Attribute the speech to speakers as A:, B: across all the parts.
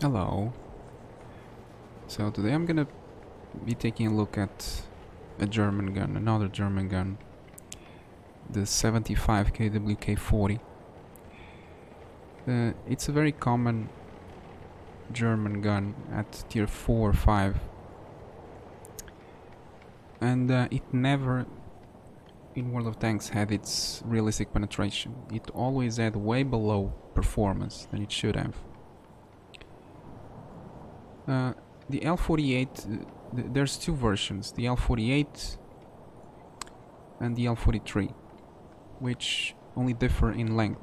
A: Hello. So today I'm gonna be taking a look at a German gun, another German gun, the 75 KwK 40. It's a very common German gun at tier 4 or 5, and it never in World of Tanks had its realistic penetration. It always had way below performance than it should have. The L48, there's two versions, the L48 and the L43, which only differ in length.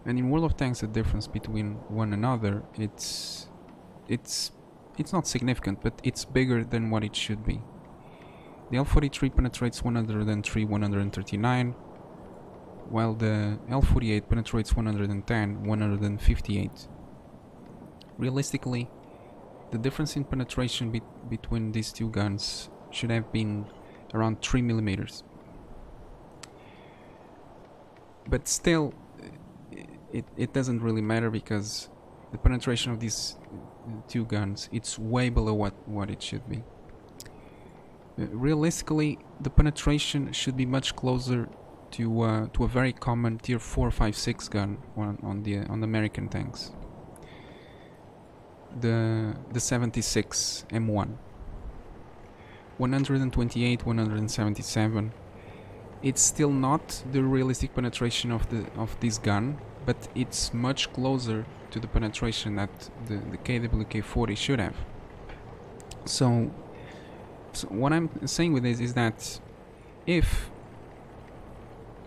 A: And in World of Tanks, the difference between one another, it's not significant, but it's bigger than what it should be. The L43 penetrates 103, 139, while the L48 penetrates 110, 158. Realistically, the difference in penetration between these two guns should have been around 3 millimeters. But still, it doesn't really matter because the penetration of these two guns, it's way below what it should be. Realistically, the penetration should be much closer to a very common tier 4, 5, 6 gun on the American tanks. The 76 M1, 128, 177. It's still not the realistic penetration of this gun, but it's much closer to the penetration that the KwK 40 should have. So what I'm saying with this is that if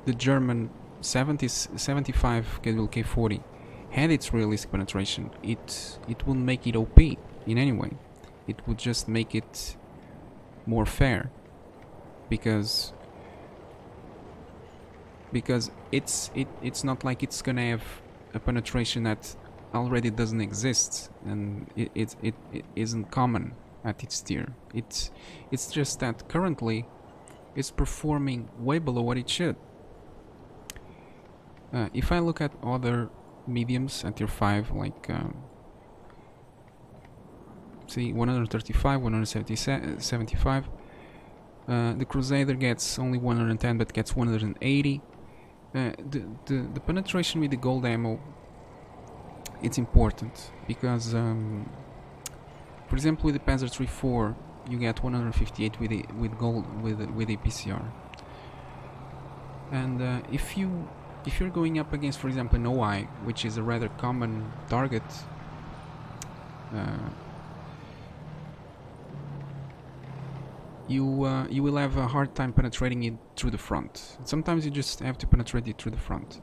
A: the German 75 KwK 40 had its realistic penetration, it wouldn't make it OP in any way. It would just make it more fair, because it's not like it's gonna have a penetration that already doesn't exist, and it isn't common at its tier. It's just that currently it's performing way below what it should. If I look at other mediums at tier 5, like see 135, 175, the Crusader gets only 110 but gets 180. The penetration with the gold ammo, it's important because for example with the Panzer III-4 you get 158 with gold with a PCR, and if you're going up against, for example, an OI, which is a rather common target, you will have a hard time penetrating it through the front. Sometimes you just have to penetrate it through the front,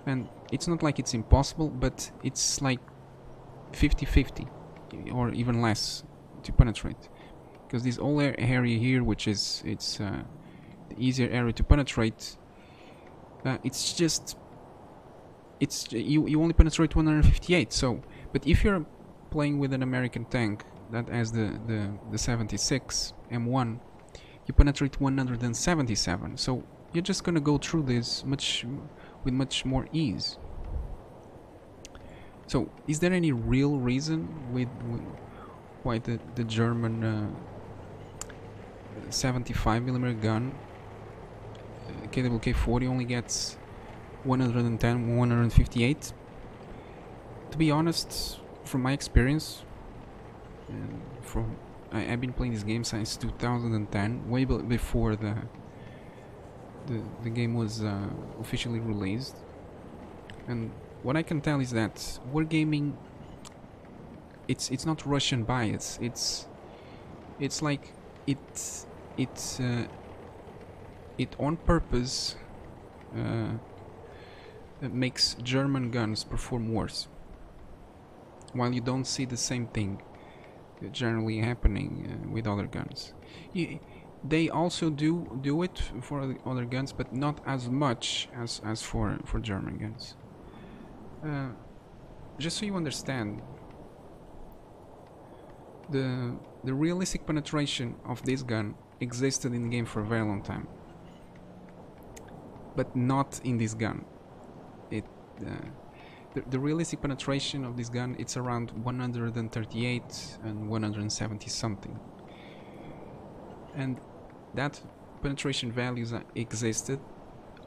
A: and it's not like it's impossible, but it's like 50-50 or even less to penetrate, because this whole area here, which is the easier area to penetrate, you only penetrate 158. So, but if you're playing with an American tank that has the 76 M1, you penetrate 177. So you're just gonna go through this with much more ease. So is there any real reason with why the German 75mm gun KwK 40 only gets 110, 158? To be honest, from my experience, I've been playing this game since 2010, way before the game was officially released, and what I can tell is that wargaming, it's not Russian bias. It's like it on purpose makes German guns perform worse, while you don't see the same thing generally happening with other guns. They also do it for other guns, but not as much as for German guns. Just so you understand, the realistic penetration of this gun existed in the game for a very long time, but not in this gun. the realistic penetration of this gun, it's around 138 and 170 something. And that penetration values existed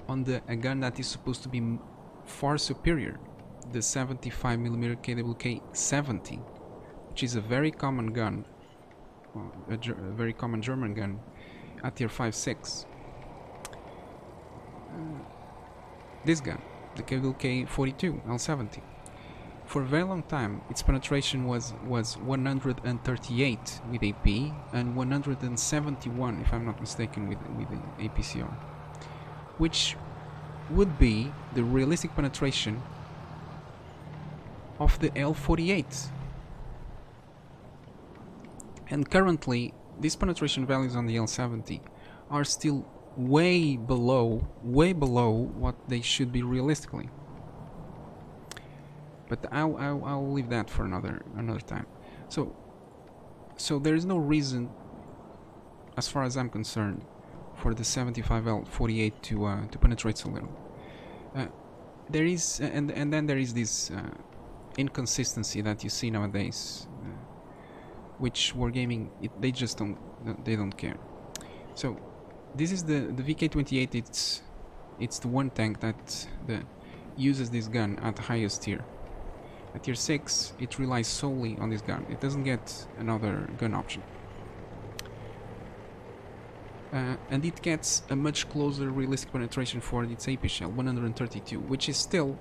A: on a gun that is supposed to be far superior, the 75mm KwK 70, which is a very common gun, a very common German gun at tier 5-6. This gun, the KwK 42 L70, for a very long time its penetration was 138 with AP and 171, if I'm not mistaken, with the APCR, which would be the realistic penetration of the L48. And currently these penetration values on the L70 are still way below what they should be realistically. But I'll leave that for another time. So there is no reason, as far as I'm concerned, for the 75L48 to penetrate so little. There is and then there is this inconsistency that you see nowadays, which Wargaming, they just don't care. So this is the VK28. It's the one tank that uses this gun at the highest tier. At tier 6, it relies solely on this gun. It doesn't get another gun option. And it gets a much closer realistic penetration for its AP shell, 132, which is still...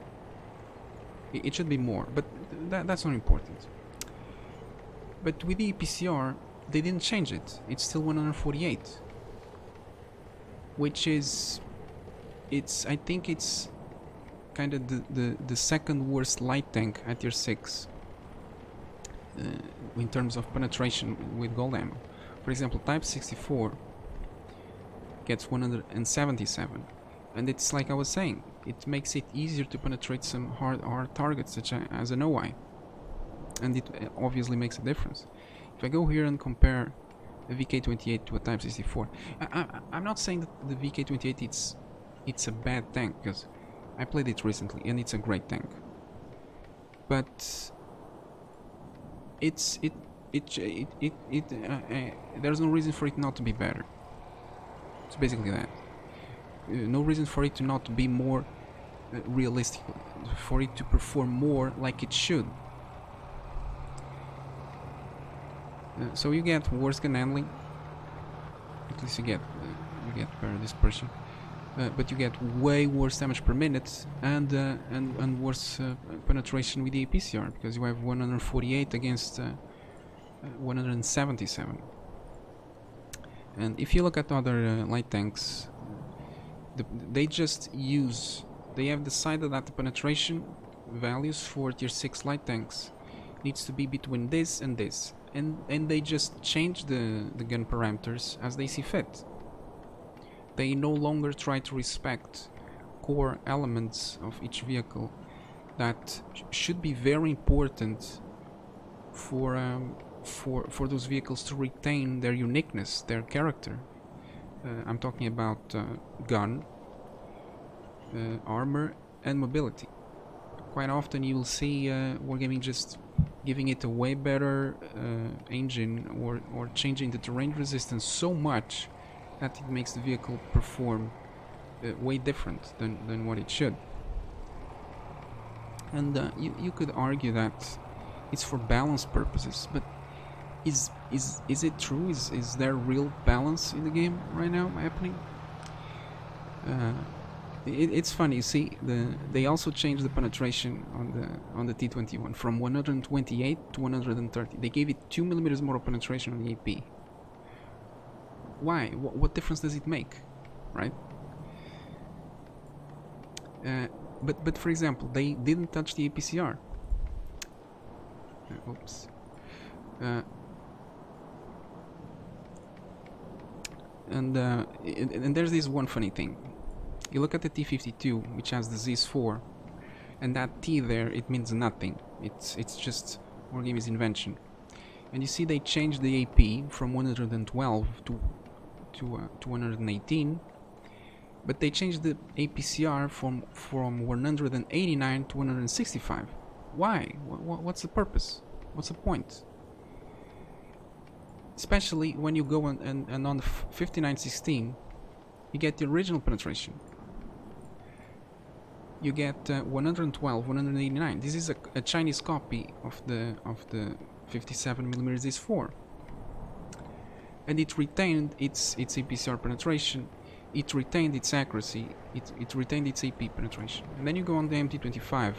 A: It should be more, but that's not important. But with the EPCR, they didn't change it. It's still 148. Which is... I think it's kind of the second worst light tank at tier 6 in terms of penetration with gold ammo. For example, Type 64 gets 177, and it's like I was saying, it makes it easier to penetrate some hard targets such as an OI, and it obviously makes a difference. If I go here and compare a VK28 to a Type 64, I'm not saying that the VK28 it's a bad tank, because I played it recently and it's a great tank, but there's no reason for it not to be better. It's basically that. No reason for it to not be more realistic, for it to perform more like it should. So you get worse gun handling, at least you get better dispersion, but you get way worse damage per minute and worse penetration with the APCR, because you have 148 against 177. And if you look at other light tanks, they have decided that the penetration values for tier 6 light tanks needs to be between this and this, and they just change the gun parameters as they see fit. They no longer try to respect core elements of each vehicle that should be very important for those vehicles to retain their uniqueness, their character. I'm talking about gun, armor, and mobility. Quite often you will see Wargaming just giving it a way better engine, or changing the terrain resistance so much that it makes the vehicle perform way different than what it should. And you could argue that it's for balance purposes, but is it true? Is there real balance in the game right now happening? It's funny, you see, they also changed the penetration on the T21 from 128 to 130. They gave it 2mm more penetration on the AP. Why? What difference does it make, right? But for example, they didn't touch the APCR. Oops. And there's this one funny thing. You look at the T52, which has the ZIS-4, and that T there, it means nothing. It's just Wargaming's invention. And you see they changed the AP from 112 to 118, but they changed the APCR from 189 to 165. Why? What's the purpose? What's the point? Especially when you go and on 5916, you get the original penetration. You get 112, 189. This is a Chinese copy of the 57mm Z4, and it retained its APCR penetration. It retained its accuracy. It retained its AP penetration. And then you go on the MT25,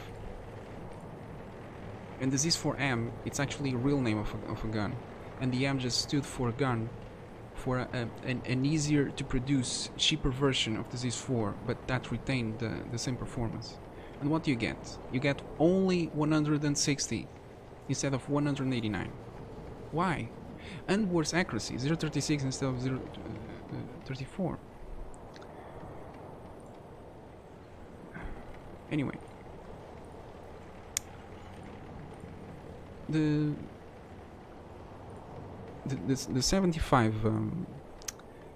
A: and the Z4M. It's actually a real name of a gun, and the M just stood for a gun, for an easier to produce, cheaper version of the Z4, but that retained the same performance. And what do you get? You get only 160 instead of 189. Why? And worse accuracy, 0.36 instead of 0.34. Anyway, the 75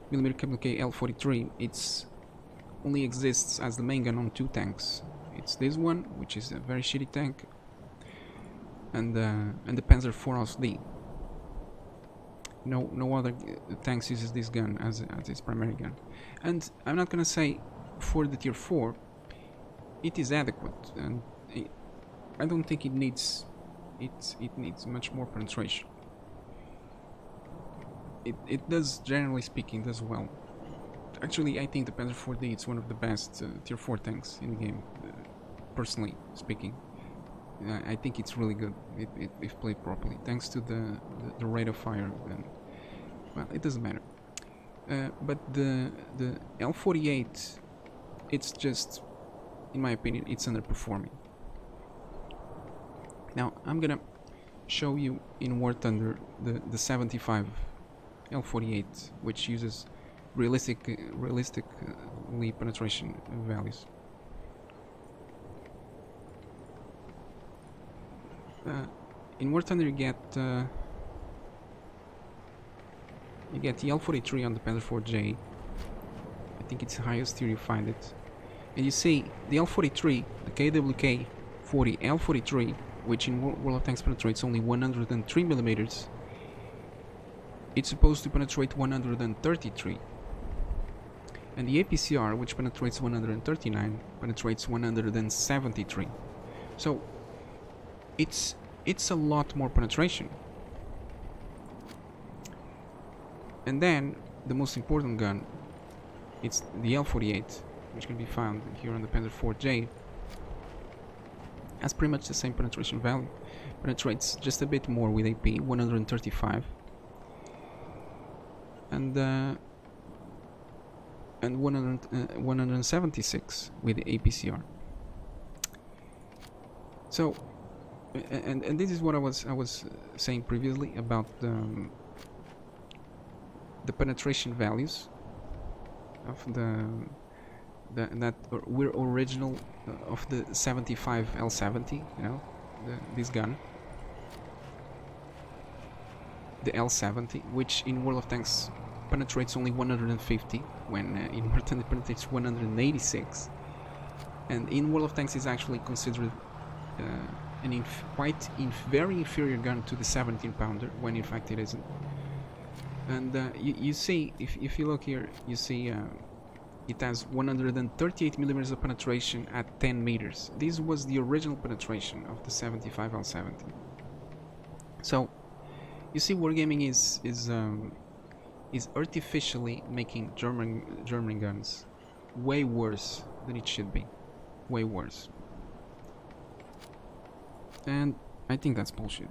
A: millimeter KwK L43, it's only exists as the main gun on 2 tanks. It's this one, which is a very shitty tank, and the Panzer IV Aus D. No other tanks uses this gun as its primary gun. And I'm not gonna say for the tier 4 it is adequate, and I don't think it needs much more penetration. It does, generally speaking, does well. Actually, I think the Panzer IV-D is one of the best tier 4 tanks in the game, personally speaking. I think it's really good if played properly, thanks to the rate of fire. And, well, it doesn't matter. But the L48, it's just, in my opinion, it's underperforming. Now I'm gonna show you in War Thunder the 75 L48, which uses realistically penetration values. In War Thunder you get the L43 on the Panzer IV-J. I think it's the highest tier you find it. And you see the L43, the KwK 40 L43, which in World of Tanks penetrates only 103 millimeters. It's supposed to penetrate 133. And the APCR, which penetrates 139, penetrates 173. So it's a lot more penetration. And then the most important gun, it's the L48, which can be found here on the Panzer IV-J. Has pretty much the same penetration value. Penetrates just a bit more with AP, 135, and 176 with the APCR. So, and this is what I was saying previously about the penetration values of that were original of the 75 L70, you know, this gun, the L70, which in World of Tanks penetrates only 150, when in War Thunder it penetrates 186, and in World of Tanks is actually considered very inferior gun to the 17 pounder, when in fact it isn't. And you see, if you look here, you see it has 138 millimeters of penetration at 10 meters. This was the original penetration of the 75 L70. So you see, wargaming is artificially making German guns way worse than it should be, way worse. And I think that's bullshit.